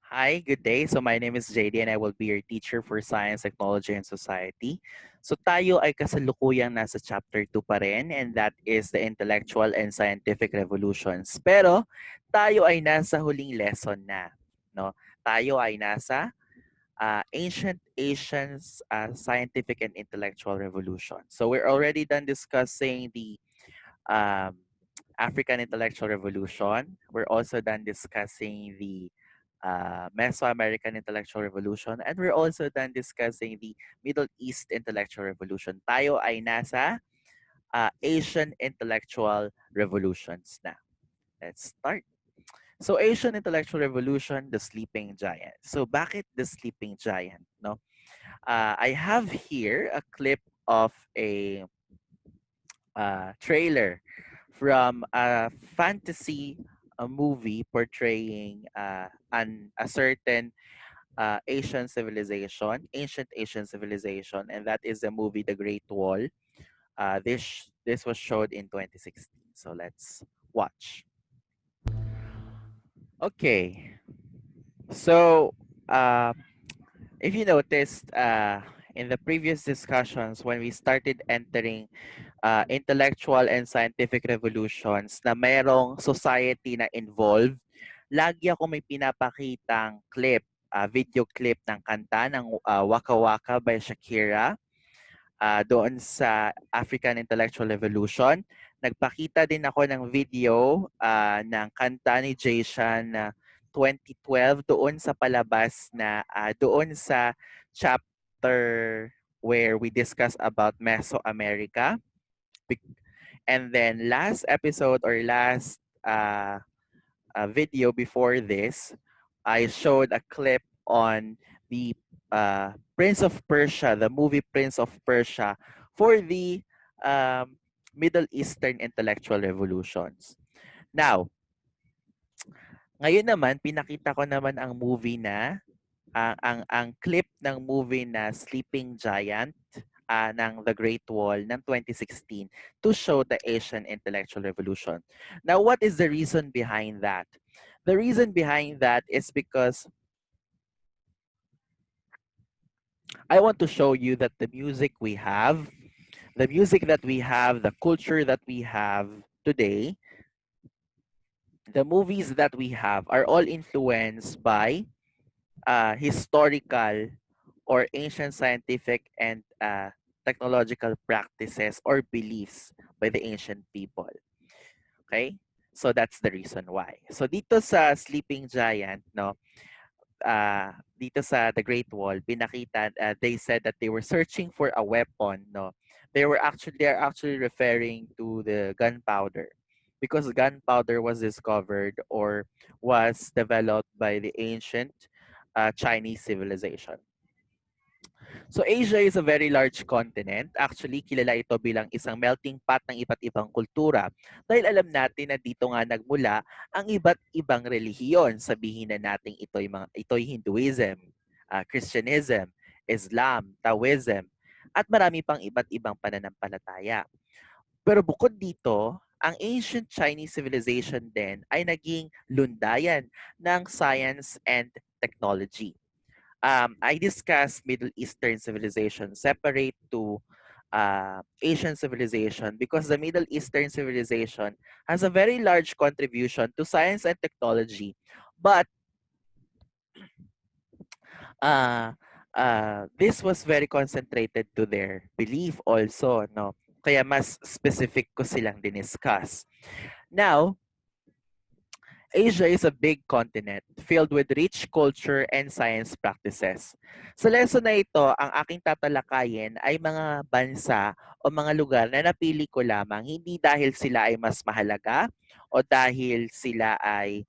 Hi, good day. So my name is JD and I will be your teacher for Science, Technology, and Society. So tayo ay kasalukuyang nasa chapter 2 pa rin, and that is the intellectual and scientific revolutions. Pero tayo ay nasa huling lesson na. No? Tayo ay nasa ancient Asians scientific and intellectual revolution. So we're already done discussing the um, African Intellectual Revolution. We're also done discussing the Mesoamerican Intellectual Revolution, and we're also done discussing the Middle East Intellectual Revolution. Tayo ay nasa Asian Intellectual Revolutions na. Let's start. So Asian Intellectual Revolution, the sleeping giant. So bakit the sleeping giant? No, I have here a clip of a trailer from a fantasy movie portraying a certain ancient Asian civilization, and that is the movie The Great Wall. This was showed in 2016. So let's watch. Okay, so uh, if you noticed in the previous discussions when we started entering intellectual and scientific revolutions na mayroong society na involved, lagi ako may pinapakitang clip, video clip ng kanta ng Waka Waka by Shakira doon sa African Intellectual Revolution. Nagpakita din ako ng video ng kanta ni Jay Sean na 2012 doon sa palabas na doon sa chapter where we discuss about Mesoamerica. And then last episode or last video before this, I showed a clip on the Prince of Persia, the movie Prince of Persia, for the Middle Eastern intellectual revolutions. Now, ngayon naman, pinakita ko naman ang movie na, ang clip ng movie na Sleeping Giant ng The Great Wall ng 2016 to show the Asian intellectual revolution. Now, what is the reason behind that? The reason behind that is because I want to show you that the music that we have, the culture that we have today, the movies that we have are all influenced by historical or ancient scientific and technological practices or beliefs by the ancient people. Okay? So that's the reason why. So dito sa Sleeping Giant, no, dito sa The Great Wall, pinakita, they said that they were searching for a weapon, no. They are actually referring to the gunpowder because gunpowder was discovered or was developed by the ancient Chinese civilization. So Asia is a very large continent. Actually, kilala ito bilang isang melting pot ng iba't ibang kultura. Dahil alam natin na dito nga nagmula ang iba't ibang relihiyon. Sabihin na natin ito'y Hinduism, Christianism, Islam, Taoism, at marami pang iba't ibang pananampalataya. Pero bukod dito, ang ancient Chinese civilization din ay naging lundayan ng science and technology. I discussed Middle Eastern civilization separate to Asian civilization because the Middle Eastern civilization has a very large contribution to science and technology, but this was very concentrated to their belief also, no? Kaya mas specific ko silang diniscuss. Now, Asia is a big continent filled with rich culture and science practices. Sa lesson na ito, ang aking tatalakayin ay mga bansa o mga lugar na napili ko lamang hindi dahil sila ay mas mahalaga o dahil sila ay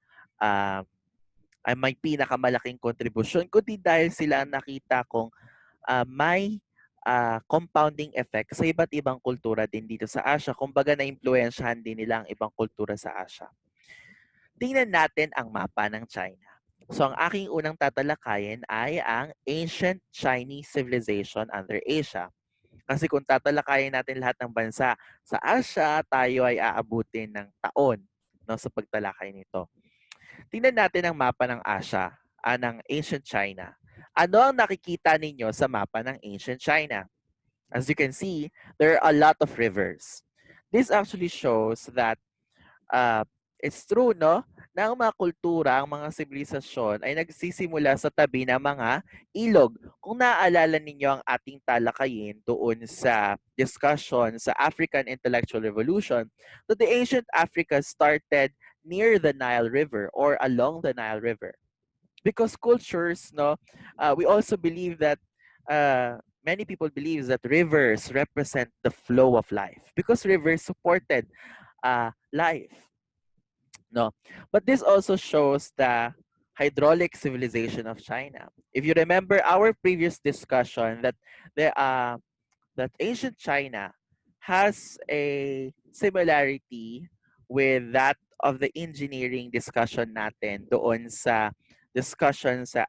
may pinakamalaking kontribusyon, kundi dahil sila ang nakita kong may compounding effect sa iba't ibang kultura din dito sa Asia. Kumbaga na-impluensyahan din nila ang ibang kultura sa Asia. Tingnan natin ang mapa ng China. So ang aking unang tatalakayin ay ang Ancient Chinese Civilization under Asia. Kasi kung tatalakayin natin lahat ng bansa sa Asia, tayo ay aabutin ng taon, no, sa pagtalakay nito. Tingnan natin ang mapa ng Asia. ng ancient China. Ano ang nakikita ninyo sa mapa ng ancient China? As you can see, there are a lot of rivers. This actually shows that uh, it's true, no? Na ang mga kultura, ang mga sibilisasyon ay nagsisimula sa tabi ng mga ilog. Kung naaalala ninyo ang ating talakayin doon sa discussion sa African Intellectual Revolution, that the ancient Africa started near the Nile River or along the Nile River. Because cultures, no, we also believe that many people believe that rivers represent the flow of life because rivers supported life, no. But this also shows the hydraulic civilization of China. If you remember our previous discussion that the that ancient China has a similarity with that of the engineering discussion natin doon sa discussion sa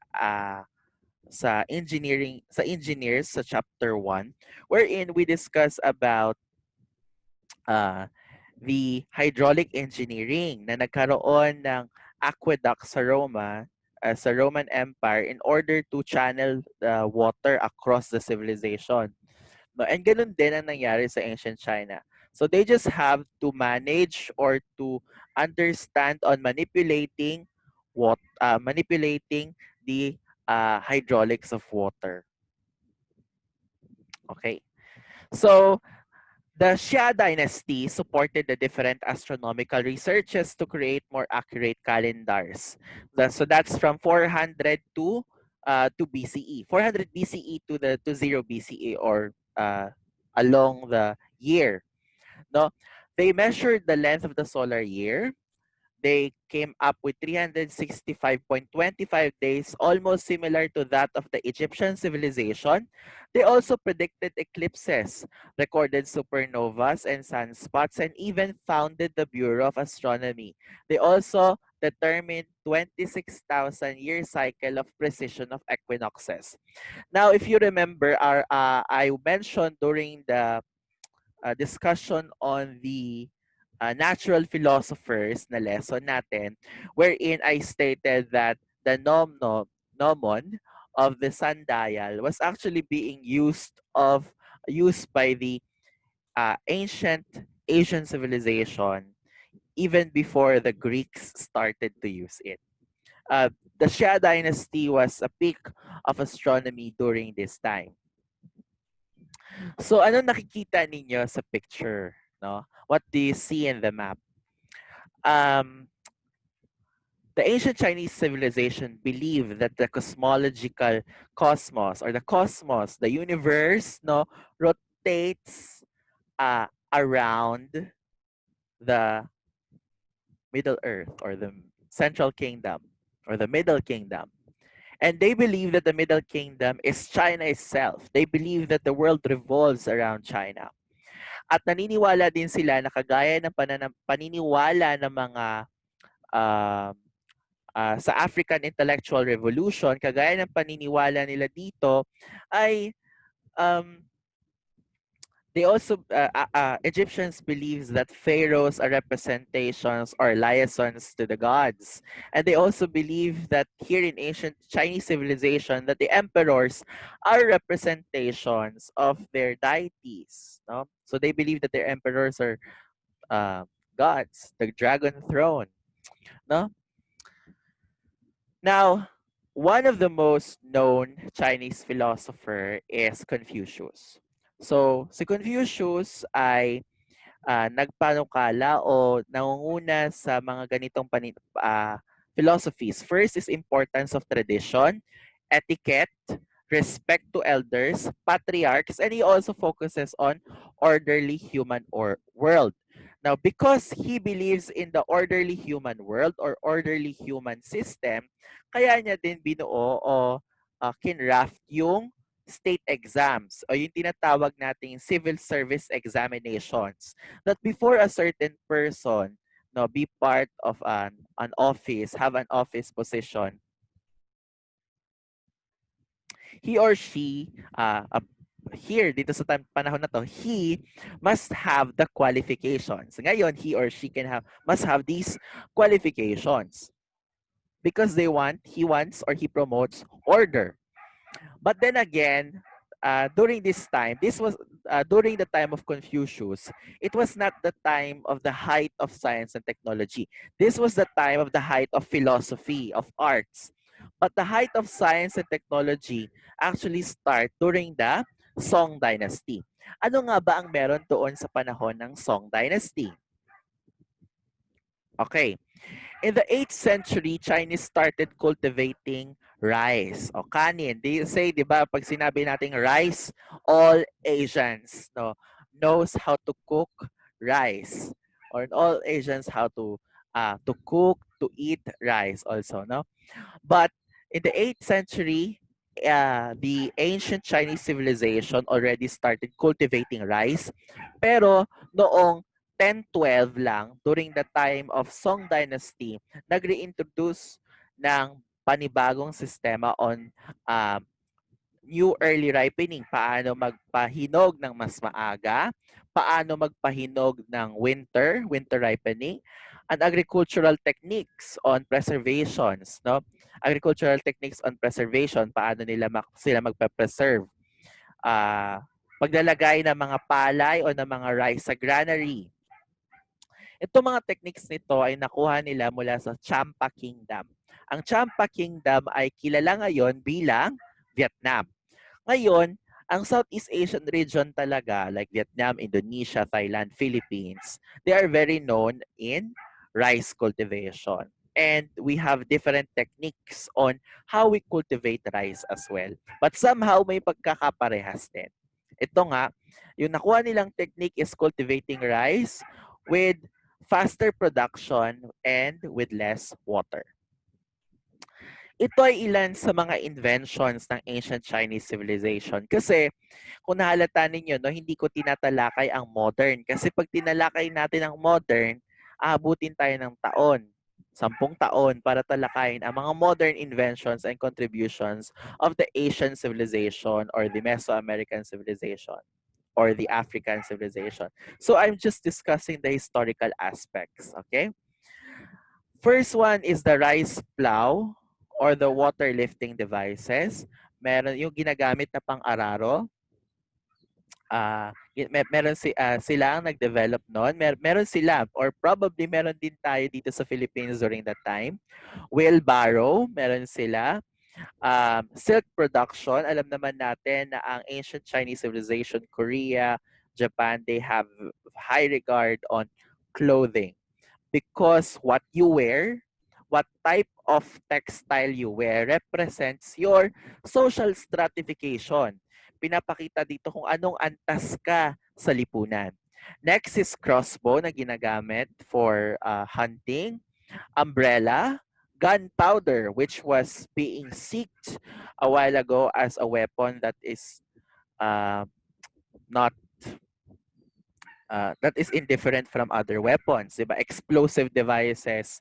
engineers sa chapter 1, wherein we discuss about uh, the hydraulic engineering na nagkaroon ng aqueduct sa Roman Empire in order to channel the water across the civilization. No, and ganun din ang nangyari sa ancient China. So they just have to manage or to understand on manipulating the hydraulics of water. Okay. So the Xia dynasty supported the different astronomical researches to create more accurate calendars. So that's from 400 to BCE. 400 BCE to 0 BCE, or along the year. No, they measured the length of the solar year. They came up with 365.25 days, almost similar to that of the Egyptian civilization. They also predicted eclipses, recorded supernovas and sunspots, and even founded the Bureau of Astronomy. They also determined 26,000-year cycle of precision of equinoxes. Now, if you remember, I mentioned during the discussion on the natural philosophers na lesson natin, wherein I stated that the gnomon of the sundial was actually being used by the ancient Asian civilization even before the Greeks started to use it. The Xia dynasty was a peak of astronomy during this time. So ano nakikita ninyo sa picture, no? What do you see in the map? The ancient Chinese civilization believed that the cosmological cosmos, or the cosmos, the universe, no, rotates around the Middle Earth, or the Central Kingdom, or the Middle Kingdom. And they believe that the Middle Kingdom is China itself. They believe that the world revolves around China. At naniniwala din sila na kagaya ng paniniwala ng mga sa African Intellectual Revolution, kagaya ng paniniwala nila dito, ay they also, Egyptians believes that pharaohs are representations or liaisons to the gods. And they also believe that here in ancient Chinese civilization, that the emperors are representations of their deities. No? So they believe that their emperors are gods, the dragon throne. No? Now, one of the most known Chinese philosopher is Confucius. So, si Confucius ay nagpanukala o nangunguna sa mga ganitong philosophies. First is importance of tradition, etiquette, respect to elders, patriarchs, and he also focuses on orderly human or world. Now, because he believes in the orderly human world or orderly human system, kaya niya din binuo o kinraft yung state exams o yung tinatawag nating civil service examinations, that before a certain person be part of an office, have an office position, he or she here dito sa panahon na to, he must have the qualifications. Ngayon, he or she must have these qualifications. because he wants or he promotes order. But then again, during this time, this was during the time of Confucius, it was not the time of the height of science and technology. This was the time of the height of philosophy, of arts. But the height of science and technology actually start during the Song Dynasty. Ano nga ba ang meron doon sa panahon ng Song Dynasty? Okay. In the 8th century, Chinese started cultivating rice o kanin. They say, di ba, pag sinabi nating rice, all Asians knows how to cook rice. Or all Asians how to cook, to eat rice also, no? But in the 8th century, the ancient Chinese civilization already started cultivating rice. Pero noong 1012 lang, during the time of Song Dynasty, nag-reintroduce ng panibagong sistema on uh, new early ripening, paano magpahinog ng mas maaga, paano magpahinog ng winter ripening, and agricultural techniques on preservations, no? Agricultural techniques on preservation, paano sila magpe-preserve. Paglalagay ng mga palay o ng mga rice sa granary. Itong mga techniques nito ay nakuha nila mula sa Champa Kingdom. Ang Champa Kingdom ay kilala ngayon bilang Vietnam. Ngayon, ang Southeast Asian region talaga, like Vietnam, Indonesia, Thailand, Philippines, they are very known in rice cultivation. And we have different techniques on how we cultivate rice as well. But somehow may pagkakaparehas din. Ito nga, yung nakuha nilang technique is cultivating rice with faster production and with less water. Ito ay ilan sa mga inventions ng ancient Chinese civilization. Kasi kung nahalata ninyo, no, hindi ko tinatalakay ang modern. Kasi pag tinalakay natin ang modern, aabutin tayo ng taon. 10 taon para talakayin ang mga modern inventions and contributions of the Asian civilization or the Mesoamerican civilization or the African civilization. So I'm just discussing the historical aspects, okay? First one is the rice plow or the water lifting devices. Meron yung ginagamit na pang-araro. Sila ang nag-develop noon. Meron sila or probably meron din tayo dito sa Philippines during that time. Wheelbarrow, meron sila. Silk production, alam naman natin na ang ancient Chinese civilization, Korea, Japan, they have high regard on clothing. Because what you wear, what type of textile you wear represents your social stratification. Pinapakita dito kung anong antas ka sa lipunan. Next is crossbow na ginagamit for hunting, umbrella, gunpowder, which was being seeked a while ago as a weapon that is not that is indifferent from other weapons, diba? Explosive devices,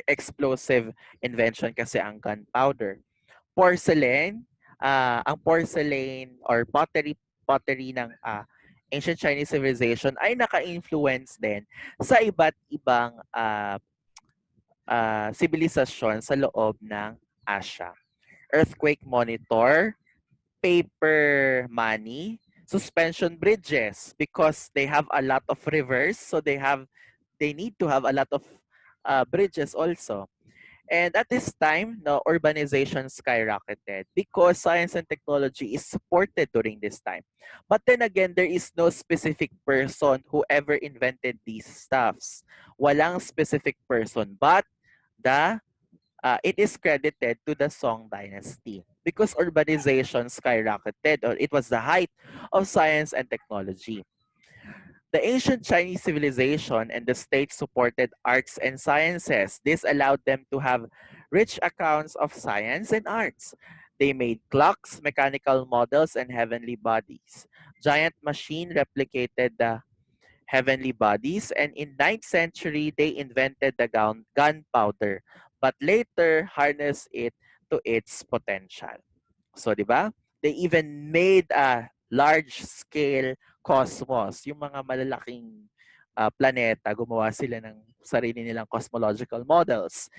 explosive invention kasi ang gunpowder. Porcelain, ang porcelain or pottery ng ancient Chinese civilization ay naka-influence din sa iba't ibang sibilisasyon sa loob ng Asia. Earthquake monitor, paper money, suspension bridges because they have a lot of rivers, so they need to have a lot of bridges also. And at this time, no, urbanization skyrocketed because science and technology is supported during this time. But then again, there is no specific person who ever invented these stuffs. Walang specific person, but it is credited to the Song Dynasty because urbanization skyrocketed, or it was the height of science and technology. The ancient Chinese civilization and the state supported arts and sciences. This allowed them to have rich accounts of science and arts. They made clocks, mechanical models, and heavenly bodies. Giant machine replicated the heavenly bodies, and in 9th century they invented the gunpowder, but later harnessed it to its potential. So, di ba? They even made a large-scale cosmos. Yung mga malalaking planeta, gumawa sila ng sarili nilang cosmological models.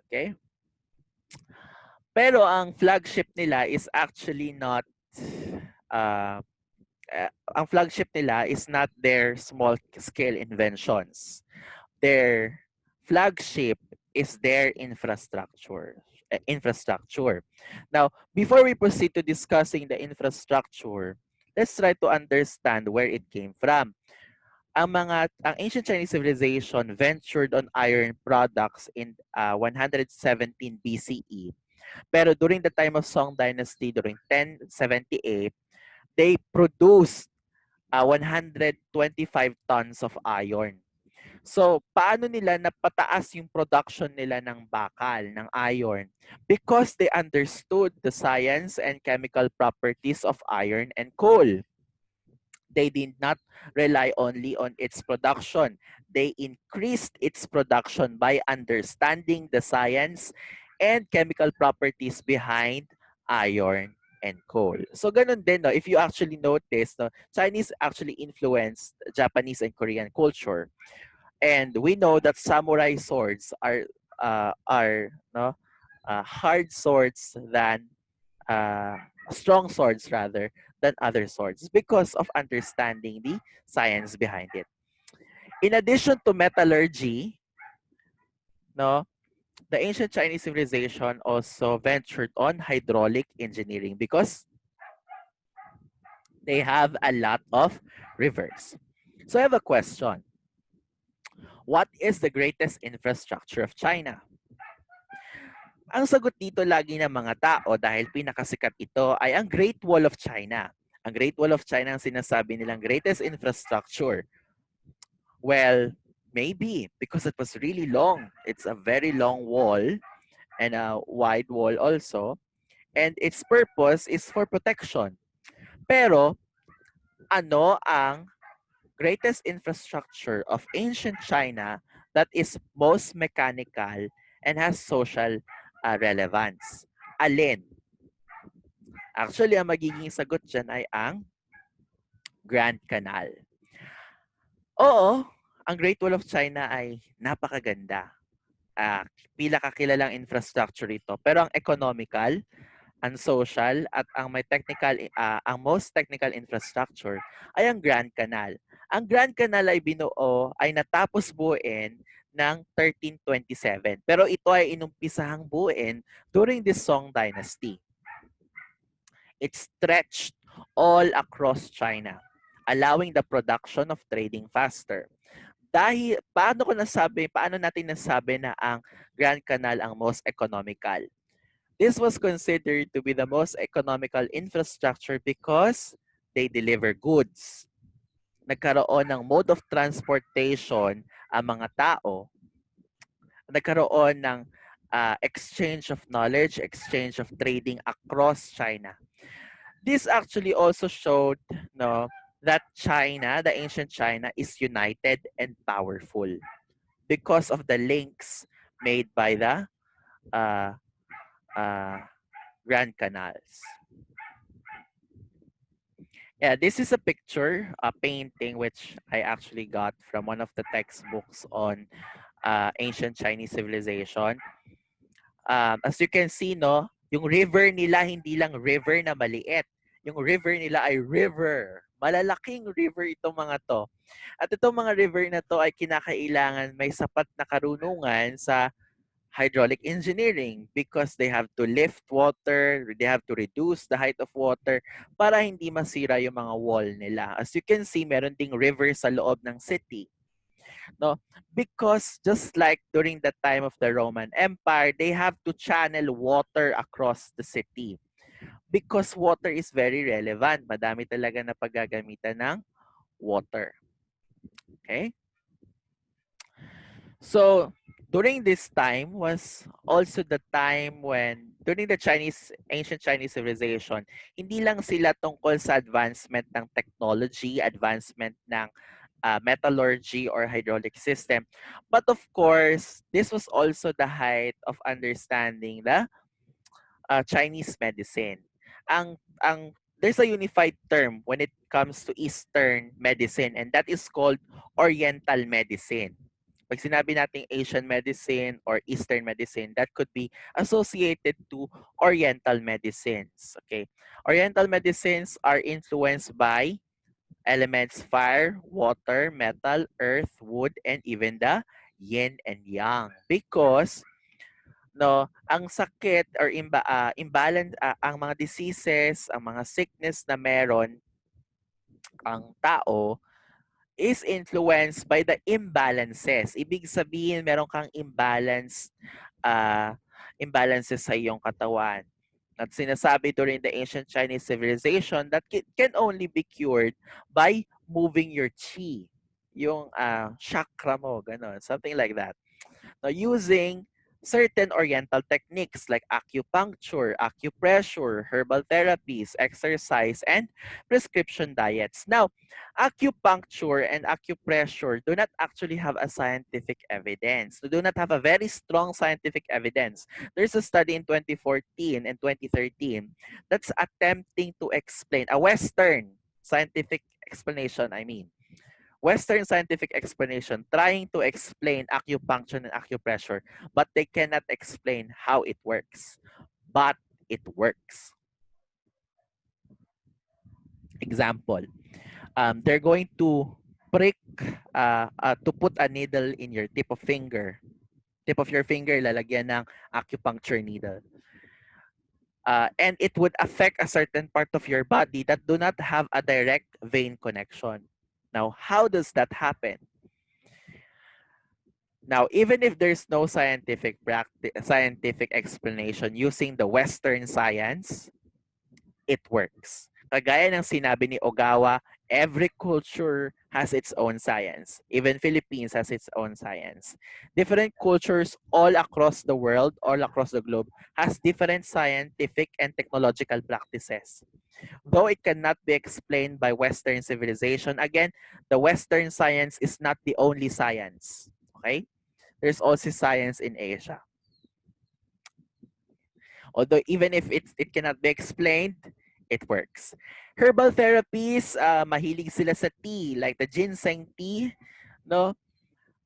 Okay? Pero ang flagship nila is actually not uh, ang flagship nila is not their small scale inventions. Their flagship is their infrastructure. Now, before we proceed to discussing the infrastructure, let's try to understand where it came from. Ang ancient Chinese civilization ventured on iron products in 117 BCE. Pero during the time of Song Dynasty, during 1078, they produced 125 tons of iron. So, paano nila napataas yung production nila ng bakal, ng iron? Because they understood the science and chemical properties of iron and coal. They did not rely only on its production. They increased its production by understanding the science and chemical properties behind iron and coal. So ganun din, no? If you actually notice, no, Chinese actually influenced Japanese and Korean culture. And we know that samurai swords are no hard swords than uh, strong swords rather than other swords because of understanding the science behind it. In addition to metallurgy, no, the ancient Chinese civilization also ventured on hydraulic engineering because they have a lot of rivers. So I have a question. What is the greatest infrastructure of China? Ang sagot dito lagi ng mga tao dahil pinakasikat ito ay ang Great Wall of China. Ang Great Wall of China ang sinasabi nilang greatest infrastructure. Well, maybe because it was really long. It's a very long wall and a wide wall also. And its purpose is for protection. Pero ano ang greatest infrastructure of ancient China that is most mechanical and has social relevance? Alin? Actually, ang magiging sagot dyan ay ang Grand Canal. Oo, ang Great Wall of China ay napakaganda. Pinakakilalang infrastructure ito. Pero ang economical, ang social, at ang most technical infrastructure ay ang Grand Canal. Ang Grand Canal ay ay natapos buuin ng 1327. Pero ito ay inumpisahang buuin during the Song Dynasty. It stretched all across China, allowing the production of trading faster. Dahil paano natin nasabi na ang Grand Canal ang most economical? This was considered to be the most economical infrastructure because they deliver goods. Nagkaroon ng mode of transportation ang mga tao. Nagkaroon ng exchange of knowledge, exchange of trading across China. This actually also showed that China, the ancient China, is united and powerful because of the links made by the uh, uh, Grand Canals. Yeah, this is a picture, a painting which I actually got from one of the textbooks on ancient Chinese civilization. As you can see, no, yung river nila hindi lang river na maliit. Yung river nila ay river. Malalaking river itong mga to. At itong mga river na to ay kinakailangan may sapat na karunungan sa hydraulic engineering because they have to lift water, they have to reduce the height of water para hindi masira yung mga wall nila. As you can see, meron ding river sa loob ng city. No? Because just like during the time of the Roman Empire, they have to channel water across the city. Because water is very relevant. Madami talaga na paggagamitan ng water. Okay? So, during this time was also the time when, during the ancient Chinese civilization, hindi lang sila tungkol sa advancement ng technology, advancement ng metallurgy or hydraulic system. But of course, this was also the height of understanding the Chinese medicine. There's a unified term when it comes to Eastern medicine, and that is called Oriental Medicine. Pag sinabi nating Asian medicine or Eastern medicine, that could be associated to Oriental medicines. Okay. Oriental medicines are influenced by elements fire, water, metal, earth, wood, and even the yin and yang. Because no, ang sakit or imbalance, ang mga diseases, ang mga sickness na meron ang tao is influenced by the imbalances. Ibig sabihin, meron kang imbalances sa iyong katawan. At sinasabi during the ancient Chinese civilization that can only be cured by moving your chi. Yung chakra mo, ganun, something like that. Now, using certain oriental techniques like acupuncture, acupressure, herbal therapies, exercise, and prescription diets. Now, acupuncture and acupressure do not actually have a scientific evidence. They do not have a very strong scientific evidence. There's a study in 2014 and 2013 that's attempting to explain a Western scientific explanation, Western scientific explanation trying to explain acupuncture and acupressure, but they cannot explain how it works. But it works. Example, they're going to prick, to put a needle in your tip of your finger, lalagyan ng acupuncture needle. And it would affect a certain part of your body that do not have a direct vein connection. Now, how does that happen? Now, even if there's no scientific explanation using the Western science, it works. Kagaya ng sinabi ni Ogawa, every culture has its own science. Even Philippines has its own science. Different cultures all across the world, all across the globe, has different scientific and technological practices. Though it cannot be explained by Western civilization, again, the Western science is not the only science. Okay? There's also science in Asia. Although even if it cannot be explained, it works. Herbal therapies, mahilig sila sa tea, like the ginseng tea, no?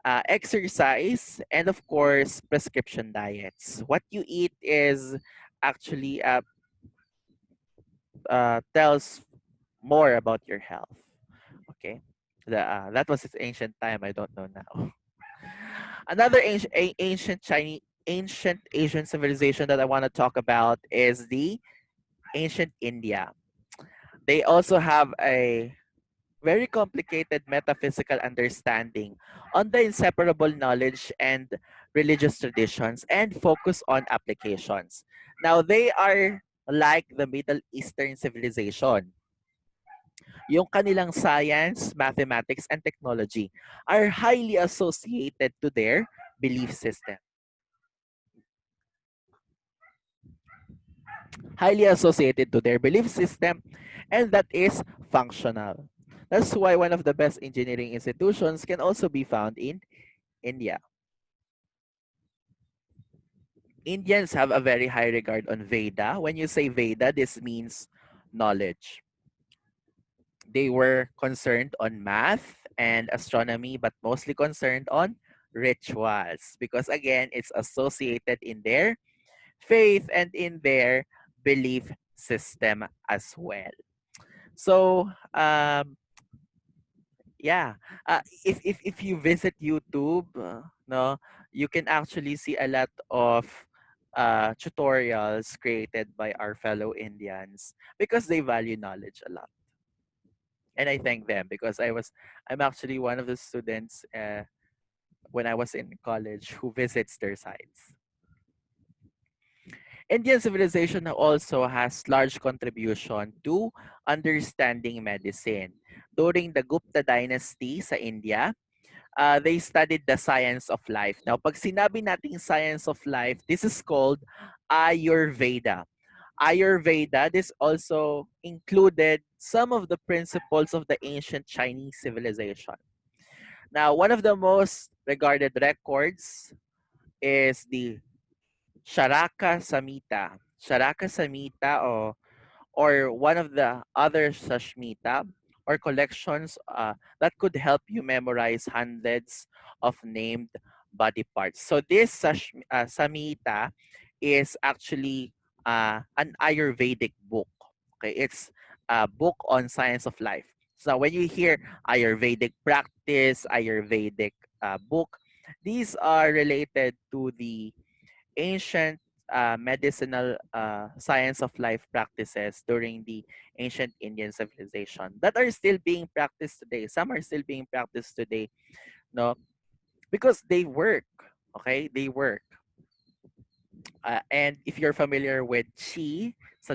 Exercise, and of course, prescription diets. What you eat is actually tells more about your health. Okay, that was its ancient time. I don't know now. Another ancient Asian civilization that I want to talk about is the ancient India. They also have a very complicated metaphysical understanding on the inseparable knowledge and religious traditions and focus on applications. Now, they are like the Middle Eastern civilization. Yung kanilang science, mathematics, and technology are highly associated to their belief system. Highly associated to their belief system, and that is functional. That's why one of the best engineering institutions can also be found in India. Indians have a very high regard on Veda. When you say Veda, this means knowledge. They were concerned on math and astronomy, but mostly concerned on rituals because, again, it's associated in their faith and in their belief system as well. So, yeah, if you visit YouTube, no, you can actually see a lot of tutorials created by our fellow Indians because they value knowledge a lot. And I thank them because I'm actually one of the students when I was in college who visits their sites. Indian civilization also has large contribution to understanding medicine. During the Gupta dynasty sa India, they studied the science of life. Now, pag sinabi nating science of life, this is called Ayurveda. Ayurveda, this also included some of the principles of the ancient Chinese civilization. Now, one of the most regarded records is the Charaka Samhita. Charaka Samhita or one of the other Sashmita or collections that could help you memorize hundreds of named body parts. So this Samhita is actually an Ayurvedic book. Okay, it's a book on science of life. So when you hear Ayurvedic practice, Ayurvedic book, these are related to the ancient medicinal science of life practices during the ancient Indian civilization that are still being practiced today. Some are still being practiced today, no, because they work. Okay, they work. And if you're familiar with Qi, sa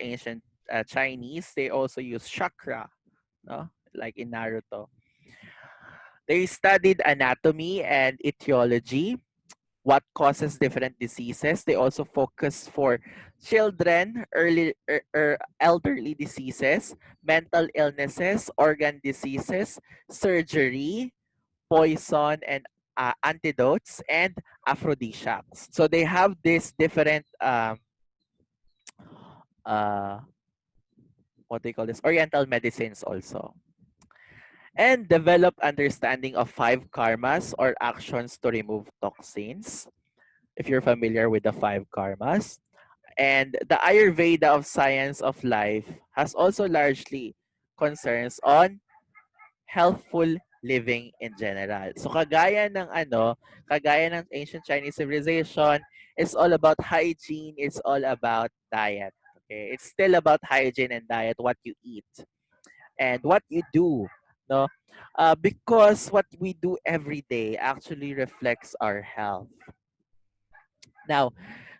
ancient Chinese, they also use chakra, no, like in Naruto. They studied anatomy and etiology, what causes different diseases. They also focus for children, elderly diseases, mental illnesses, organ diseases, surgery, poison and antidotes, and aphrodisiacs. So they have these different uh, what they call this Oriental medicines also, and develop understanding of five karmas or actions to remove toxins. If you're familiar with the five karmas, and the Ayurveda of science of life has also largely concerns on healthful living in general. So kagaya ng ancient Chinese civilization, it's all about hygiene, it's all about diet. Okay? It's still about hygiene and diet, what you eat and what you do, no? Because what we do every day actually reflects our health. Now,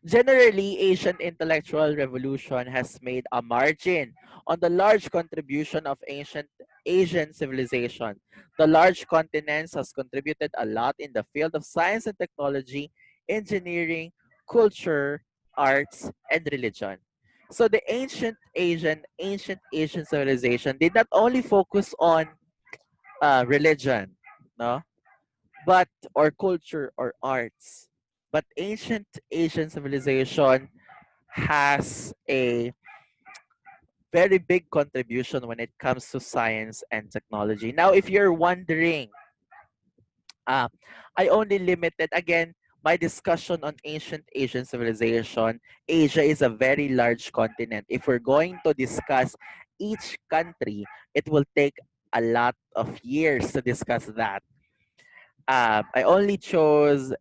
generally, Asian intellectual revolution has made a margin on the large contribution of ancient Asian civilization. The large continents has contributed a lot in the field of science and technology, engineering, culture, arts, and religion. So the ancient Asian civilization did not only focus on religion, no, but or culture or arts. But ancient Asian civilization has a very big contribution when it comes to science and technology. Now, if you're wondering, uh, I only limited again my discussion on ancient Asian civilization. Asia is a very large continent. If we're going to discuss each country, it will take a lot of years to discuss that. I only chose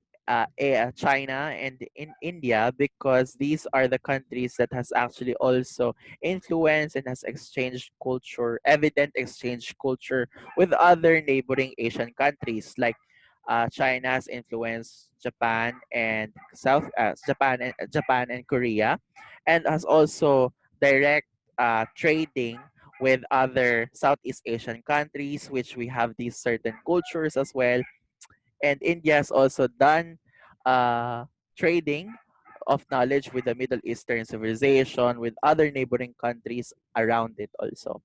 China and in India because these are the countries that has actually also influenced and has exchanged culture, evident exchange culture with other neighboring Asian countries like China has influenced Japan and Korea, and has also direct trading with other Southeast Asian countries, which we have these certain cultures as well, and India has also done uh, trading of knowledge with the Middle Eastern civilization, with other neighboring countries around it also.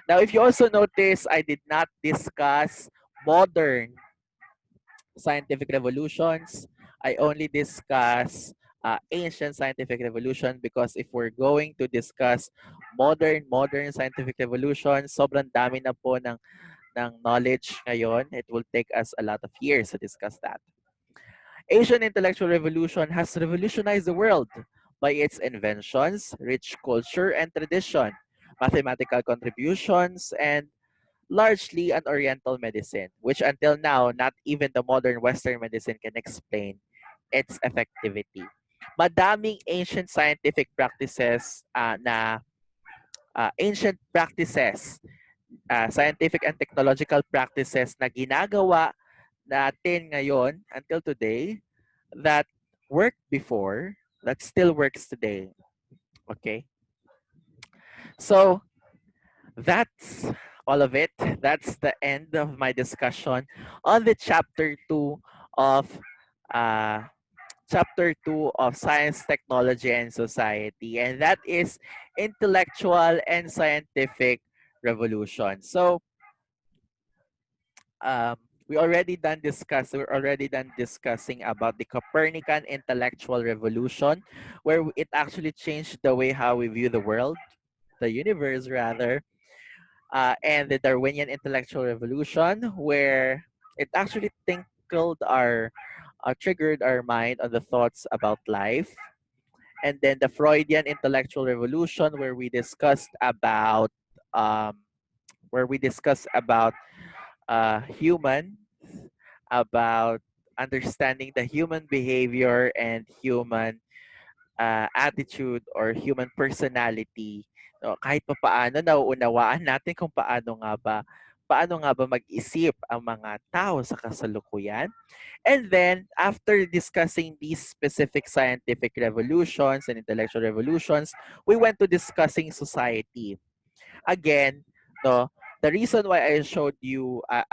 Now, if you also notice, I did not discuss modern scientific revolutions. I only discuss ancient scientific revolution because if we're going to discuss modern scientific revolution, sobrang dami na po ng knowledge ngayon. It will take us a lot of years to discuss that. Asian intellectual revolution has revolutionized the world by its inventions, rich culture and tradition, mathematical contributions, and largely an Oriental medicine, which until now, not even the modern Western medicine can explain its effectivity. Madaming ancient scientific practices ancient practices, scientific and technological practices na ginagawa natin ngayon until today that worked before, that still works today. Okay? So that's all of it. That's the end of my discussion on the of uh, chapter 2 of Science, Technology, and Society. And that is intellectual and scientific revolution. So um, we're already done discussing about the Copernican intellectual revolution, where it actually changed the way how we view the world, the universe rather. and the Darwinian intellectual revolution, where it actually triggered our mind on the thoughts about life. And then the Freudian intellectual revolution, um, where we discuss about human, about understanding the human behavior and human attitude or human personality. No, kahit pa paano nauunawaan natin kung paano nga ba mag-isip ang mga tao sa kasalukuyan. And then, after discussing these specific scientific revolutions and intellectual revolutions, we went to discussing society. Again, no, the reason why I showed you uh,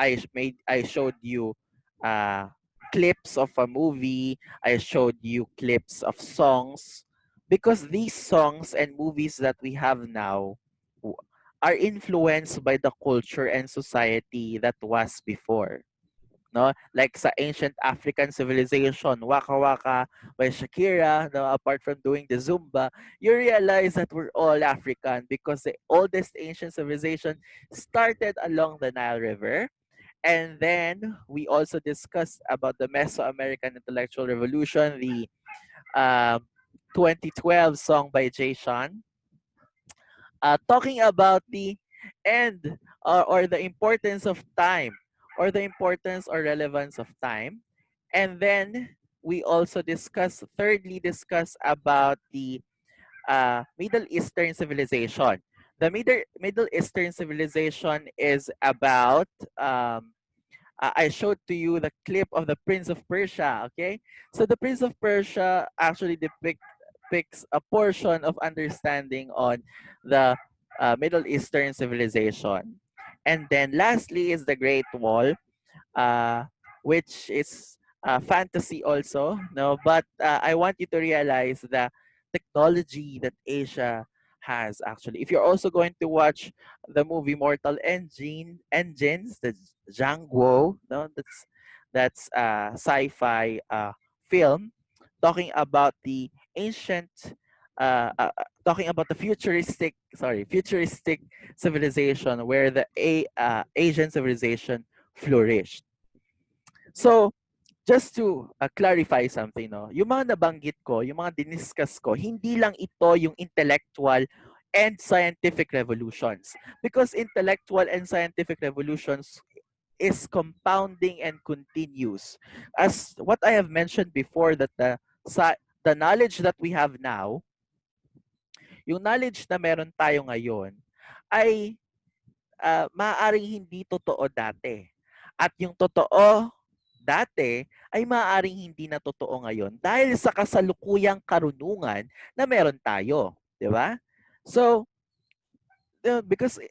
clips of a movie, I showed you clips of songs, because these songs and movies that we have now w- are influenced by the culture and society that was before. No, like sa ancient African civilization, Waka Waka by Shakira, no, apart from doing the Zumba, you realize that we're all African because the oldest ancient civilization started along the Nile River. And then we also discussed about the Mesoamerican intellectual revolution, the um, 2012 song by Jay Sean, talking about the end, or the importance of time, or the importance or relevance of time. And then we also thirdly discuss about the Middle Eastern civilization. The Middle Eastern civilization is about I showed to you the clip of the Prince of Persia. Okay, so the Prince of Persia actually depicts a portion of understanding on the Middle Eastern civilization. And then lastly is the Great Wall, uh, which is fantasy also. No, but I want you to realize the technology that Asia has actually. If you're also going to watch the movie Mortal Engines, the Zhang Guo, no, that's sci-fi film talking about the ancient talking about the futuristic civilization where the Asian civilization flourished. So, just to clarify something, no, yung mga nabanggit ko, yung mga diniscuss ko, hindi lang ito yung intellectual and scientific revolutions. Because intellectual and scientific revolutions is compounding and continues. As what I have mentioned before, that the knowledge that we have now, yung knowledge na meron tayo ngayon, ay maaaring hindi totoo dati. At yung totoo dati ay maaaring hindi na totoo ngayon dahil sa kasalukuyang karunungan na meron tayo, 'di ba? So, because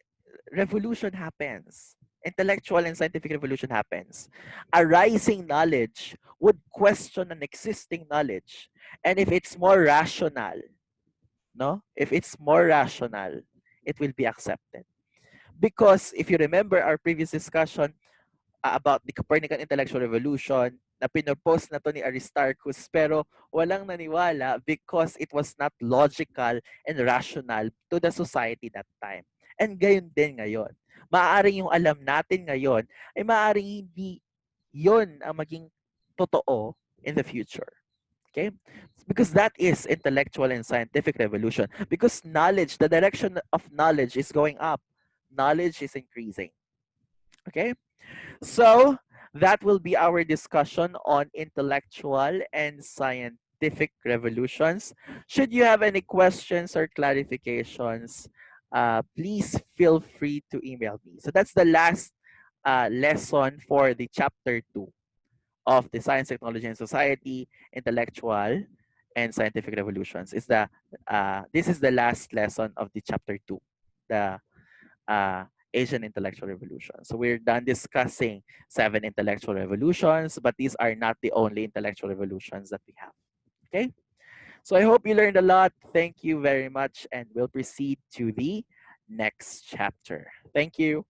revolution happens, intellectual and scientific revolution happens. A rising knowledge would question an existing knowledge. And if it's more rational, no? If it's more rational, it will be accepted. Because if you remember our previous discussion, about the Copernican intellectual revolution, na pinopost na to ni Aristarchus, pero walang naniwala because it was not logical and rational to the society that time. And gayon din ngayon. Maaaring yung alam natin ngayon ay maaaring hindi yon ang maging totoo in the future. Okay? Because that is intellectual and scientific revolution. Because knowledge, the direction of knowledge is going up. Knowledge is increasing. Okay? So that will be our discussion on intellectual and scientific revolutions. Should you have any questions or clarifications, please feel free to email me. So that's the last lesson for the chapter 2 of the Science, Technology, and Society, Intellectual and Scientific Revolutions. This is the last lesson of the chapter 2, the uh, Asian intellectual revolution. So we're done discussing 7 intellectual revolutions, but these are not the only intellectual revolutions that we have. Okay? So I hope you learned a lot. Thank you very much, and we'll proceed to the next chapter. Thank you.